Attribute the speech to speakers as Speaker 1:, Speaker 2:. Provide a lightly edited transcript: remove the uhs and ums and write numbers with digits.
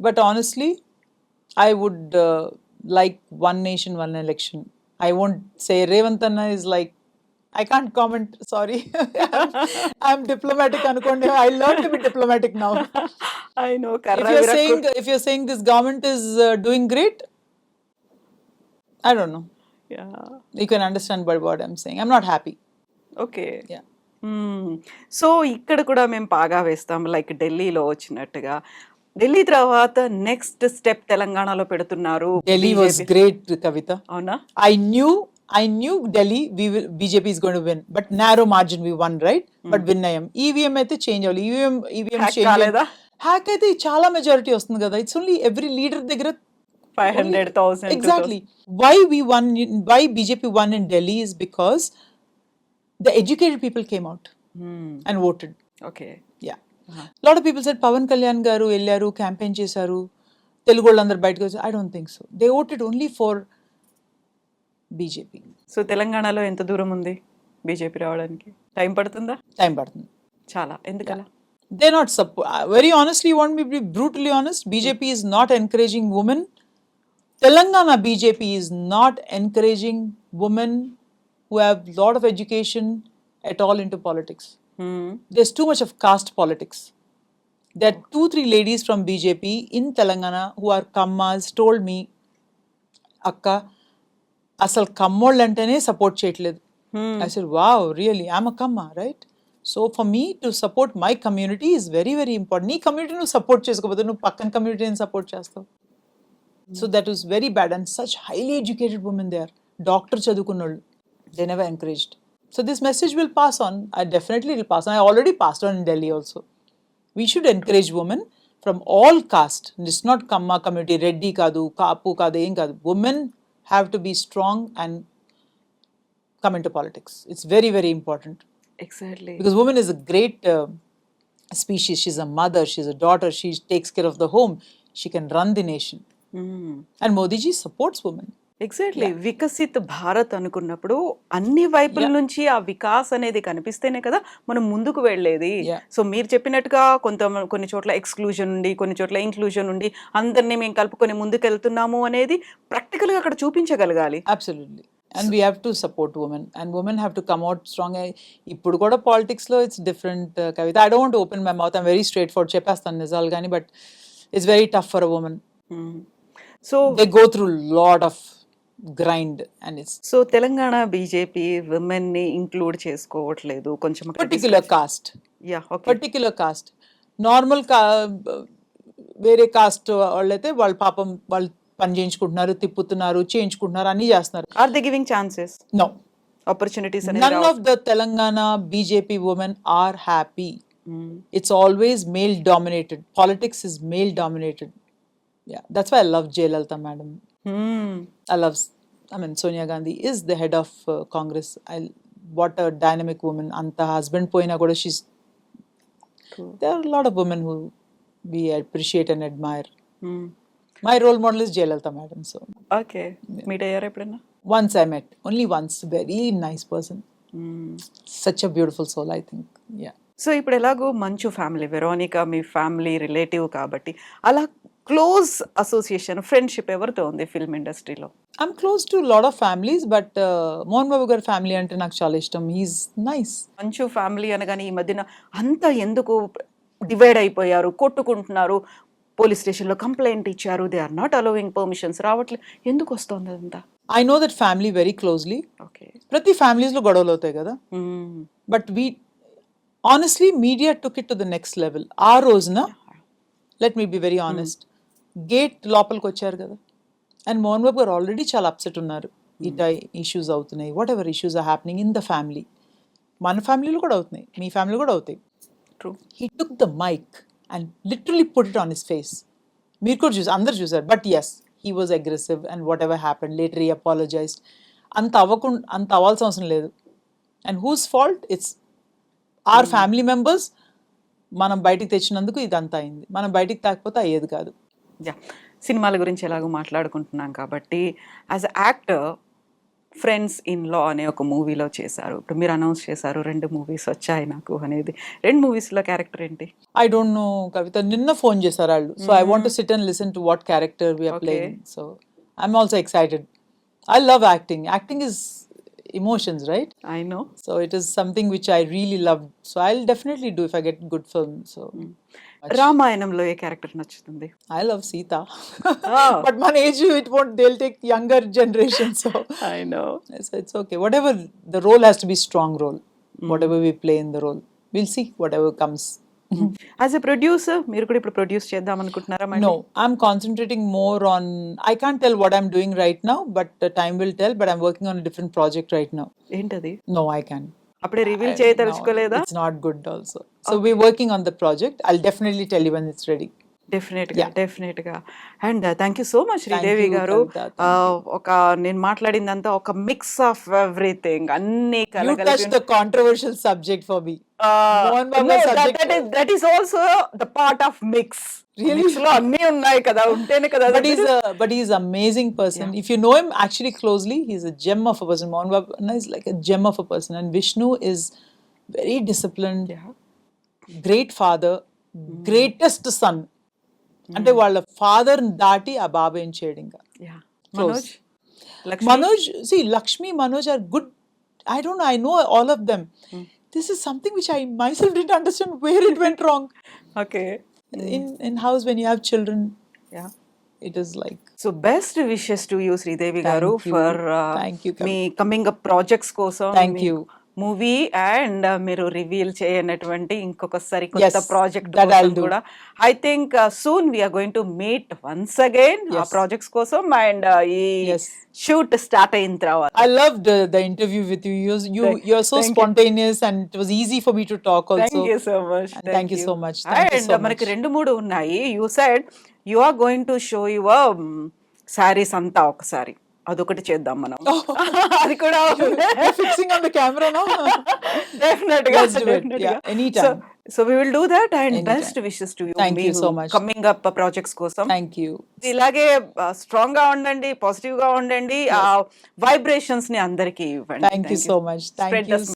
Speaker 1: But honestly, I would like one nation, one election. I won't say Revanth Anna is like, I can't comment, sorry. I'm diplomatic anukondi. I learned to be diplomatic now.
Speaker 2: I know,
Speaker 1: If
Speaker 2: Karra
Speaker 1: you're
Speaker 2: Virakku.
Speaker 1: saying this government is doing great, I don't know.
Speaker 2: Yeah.
Speaker 1: You can understand by what I'm saying. I'm not happy.
Speaker 2: Okay.
Speaker 1: Yeah.
Speaker 2: So ఇక్కడ కూడా మేము పాగా వేస్తాం like ఢిల్లీలో వచ్చినట్టుగా. ఢిల్లీ తర్వాత next step తెలంగాణలో పెడుతున్నారు
Speaker 1: Delhi was
Speaker 2: BJP.
Speaker 1: great, Kavita.
Speaker 2: అవునా?
Speaker 1: I knew Delhi BJP is going to win, but narrow margin we won, right? But win అయ్యాం. EVM అయితే చేంజ్ అవ్వాలి. EVM
Speaker 2: హ్యాక్
Speaker 1: చేంజ్
Speaker 2: కాలేదా?
Speaker 1: హ్యాక్ అయితే చాలా మెజారిటీ వస్తుంది కదా. ఇట్స్ ఓన్లీ ఎవ్రీ లీడర్ దగ్గర
Speaker 2: 500,000.
Speaker 1: exactly. Why BJP won in Delhi is because the educated people came out and voted.
Speaker 2: Okay.
Speaker 1: Yeah. Lot of people said Pawan Kalyan garu ellaru campaign chesaru, Telugu వాళ్ళందరూ బయటకు వచ్చారు. I don't think so. They voted only for BJP.
Speaker 2: So తెలంగాణలో ఎంత దూరం ఉంది BJP రావడానికి? Time పడుతుందా?
Speaker 1: Time పడుతుంది
Speaker 2: చాలా. ఎందుకలా?
Speaker 1: They're not very honestly, you want me to be brutally honest, BJP is not encouraging women. Telangana BJP is not encouraging women who have lot of education at all into politics. There's too much of caste politics. There are 2-3 ladies from BJP in Telangana who are kammas told me, Akka, asal kammolantane support cheyatledu. I said, wow, really? I'm a kamma, right? So for me to support my community is very, very important. Nee community nu support cheskopote nu pakkan community ni support chestavu. So that was very bad, and such highly educated women there, doctor chadukunnollu, they never encouraged. So this message will pass on. I definitely will pass on. I already passed on in Delhi also. We should encourage women from all caste. It's not kamma community, reddy kadu, kapu kadu, em kadu. Women have to be strong and come into politics. It's very, very important.
Speaker 2: Exactly.
Speaker 1: Because woman is a great species. She's a mother, she's a daughter, she takes care of the home, she can run the nation. And Modi ji supports women.
Speaker 2: Exactly. Viksit Bharat అనుకున్నప్పుడు అన్ని వైపుల నుంచి ఆ వికాస్ అనేది కనిపిస్తేనే కదా మనం ముందుకు వెళ్ళేది. సో మీరు చెప్పినట్టుగా కొన్ని చోట్ల ఎక్స్క్లూజన్ ఉండి, కొన్ని చోట్ల ఇంక్లూజన్ ఉండి, అందరినీ మేము కలుపుకొని ముందుకు వెళ్తున్నాము అనేది ప్రాక్టికల్ గా అక్కడ చూపించగలగాలి.
Speaker 1: Absolutely. And we have to support women, and women have to come out strong. ఇప్పుడు కూడా politics లో it's different, Kavita. I don't want to open my mouth. I'm very straightforward. చెప్పేస్తాను నిజాలు కానీ, but it's very tough for a woman.
Speaker 2: So
Speaker 1: They go through lot of grind, and it's
Speaker 2: so Telangana BJP women ని include చేసుకోవట్లేదు కొంచెం
Speaker 1: particular caste.
Speaker 2: Yeah. Okay.
Speaker 1: Particular cost. Normal వేరే cost వాళ్ళైతే వాళ్ళ పాపం వాళ్ళు పని చేయించుకుంటున్నారు, తిప్పుతున్నారు, చేయించుకుంటున్నారు, అన్ని చేస్తున్నారు.
Speaker 2: Are they giving chances,
Speaker 1: no
Speaker 2: opportunities?
Speaker 1: None of the Telangana BJP women are happy. It's always male dominated. Politics is male dominated. Yeah, that's why I love Jayalalitha madam. I mean, Sonia Gandhi is the head of Congress. What a dynamic woman. Anta husband poina kuda she's. There are a lot of women who we appreciate and admire. My role model is Jayalalitha madam. So
Speaker 2: okay. Meet అయ్యారా ఎప్పుడైనా?
Speaker 1: once I met, only once. Very nice person. Such a beautiful soul, I think. Yeah.
Speaker 2: So ఇప్పుడు ఎలాగో మంచు family, Veronica మీ family relative కాబట్టి అలా close association, friendship ఎవరితో ఉంది film ఇండస్ట్రీలో?
Speaker 1: I'm close to a lot of families, but Mohan Babu గారి family అంటే నాకు చాలా ఇష్టం. He's nice.
Speaker 2: మంచు ఫ్యామిలీ అనగానే ఈ మధ్యన అంతా ఎందుకు డివైడ్ అయిపోయారు, కొట్టుకుంటున్నారు, పోలీస్ స్టేషన్లో కంప్లైంట్ ఇచ్చారు, they are not allowing permissions, రావట్లేదు, ఎందుకు వస్తుంది అదంతా?
Speaker 1: I know that family very closely.
Speaker 2: Okay.
Speaker 1: ప్రతి families లో గొడవలు అవుతాయి కదా. But honestly, media took it to the next level. ఆ రోజున, let me be very honest, gate లోపలికి వచ్చారు కదా, అండ్ మోహన్ బాబు గారు ఆల్రెడీ చాలా అప్సెట్ ఉన్నారు. ఇట ఇష్యూస్ అవుతున్నాయి, whatever issues are happening in the family. మన ఫ్యామిలీలో కూడా అవుతున్నాయి, మీ ఫ్యామిలీ కూడా అవుతాయి.
Speaker 2: True.
Speaker 1: He took the mic and literally put it on his face. మీరు కూడా చూసారు, అందరు చూసారు. But yes, he was aggressive and whatever happen, later he apologised. అంత అవ్వాల్సిన అవసరం లేదు. And whose fault? It's our family members. మనం బయటికి తెచ్చినందుకు ఇదంతా అయింది. మనం బయటికి తాకపోతే అయ్యేది కాదు.
Speaker 2: యా. సినిమాల గురించి ఎలాగో మాట్లాడుకుంటున్నాం కాబట్టి, as a actor friends in law అనే ఒక మూవీలో చేశారు. ఇప్పుడు మీరు అనౌన్స్ చేశారు 2 మూవీస్ వచ్చాయి నాకు అనేది. 2 మూవీస్‌లో క్యారెక్టర్ ఏంటి?
Speaker 1: I don't know, Kavita. నిన్న ఫోన్ చేశారు వాళ్ళు. So I want to sit and listen to what character we are
Speaker 2: Okay.
Speaker 1: playing. So I'm also excited. I love acting. Acting is emotions, right?
Speaker 2: I know.
Speaker 1: So it is something which I really love. So I'll definitely do if I get good film. So
Speaker 2: రామాయణంలో ఏ character నచ్చుతుంది?
Speaker 1: I love Sita.
Speaker 2: Oh.
Speaker 1: But my age, it won't. They'll take younger generation. So
Speaker 2: I know.
Speaker 1: it's okay. Whatever the role has to be strong role. Whatever we play in the role, we'll see whatever comes.
Speaker 2: As a producer మీరు కూడా ఇప్పుడు produce చేద్దాం అనుకుంటున్నారా మళ్ళీ?
Speaker 1: No, I'm concentrating more on. I can't tell what I'm doing right now, but time will tell. But I'm working on a different project right now.
Speaker 2: ఏంటది?
Speaker 1: No, I can't.
Speaker 2: అప్పుడే reveal
Speaker 1: No,
Speaker 2: చేయదలుచుకోలేదా?
Speaker 1: it's not good also. So we're working on the project. I'll definitely tell you when it's ready.
Speaker 2: డెఫినెట్గా and thank you so much
Speaker 1: Thank
Speaker 2: Sridevi
Speaker 1: you,
Speaker 2: గారు.
Speaker 1: Kavita.
Speaker 2: ఒక నేను మాట్లాడిందంతా ఒక mix of everything అన్ని
Speaker 1: You touched the controversial subject for me. Mohan Babu
Speaker 2: No,
Speaker 1: subject.
Speaker 2: that is also the part of mix.
Speaker 1: Really?
Speaker 2: Mix లో అన్ని ఉన్నాయి కదా, ఉంటేనే కదా.
Speaker 1: But he's an amazing person. If you know him actually closely, he's a gem of a person. Mohan Babu is like a gem of a person, and Vishnu is very disciplined, great father, greatest son. అంటే వాళ్ళ father దాటి ఆ బాబు ఏం చేయడు ఇంకా.
Speaker 2: Yeah. Manoj, Lakshmi.
Speaker 1: Manoj, see, Lakshmi, Manoj are good. I don't know, I know all of them. This is something which I myself didn't understand where it went wrong.
Speaker 2: Okay.
Speaker 1: In house, when you have children,
Speaker 2: yeah.
Speaker 1: it is like.
Speaker 2: So best wishes to you Sridevi garu
Speaker 1: Thank you.
Speaker 2: For
Speaker 1: Thank you,
Speaker 2: మీ coming up projects కోసం.
Speaker 1: Thank you.
Speaker 2: Movie and మీరు reveal చేయనటువంటి ఇంకొకసారి కొత్త
Speaker 1: Yes,
Speaker 2: project
Speaker 1: that I'll do.
Speaker 2: కూడా I think soon we are going to meet once again ah
Speaker 1: Yes.
Speaker 2: Projects కోసం and ఈ
Speaker 1: Yes.
Speaker 2: Shoot start అయిన తర్వాత.
Speaker 1: I loved the interview with you. You're so
Speaker 2: thank you.
Speaker 1: spontaneous, and it was easy for me to talk also.
Speaker 2: Thank you so much.
Speaker 1: And thank you so much. Thank you
Speaker 2: and
Speaker 1: so
Speaker 2: మనకి
Speaker 1: much.
Speaker 2: 2-3 ఉన్నాయి. You said you are going to show your saris అంతా ఒకసారి, అదొకటి చేద్దాం మనం. అది కూడా
Speaker 1: You're fixing on the camera now?
Speaker 2: డెఫినెట్గా.
Speaker 1: Let's do it. Yeah, anytime.
Speaker 2: So we will do that and
Speaker 1: Anytime.
Speaker 2: Best wishes to you.
Speaker 1: Thank you so much.
Speaker 2: Coming up projects కోసం.
Speaker 1: Thank you.
Speaker 2: ఇలాగే strong గా ఉండండి, positive గా ఉండండి, ఆ vibrations ని అందరికీ ఇవ్వండి.
Speaker 1: Thank you so much. Thank
Speaker 2: Spread
Speaker 1: you
Speaker 2: the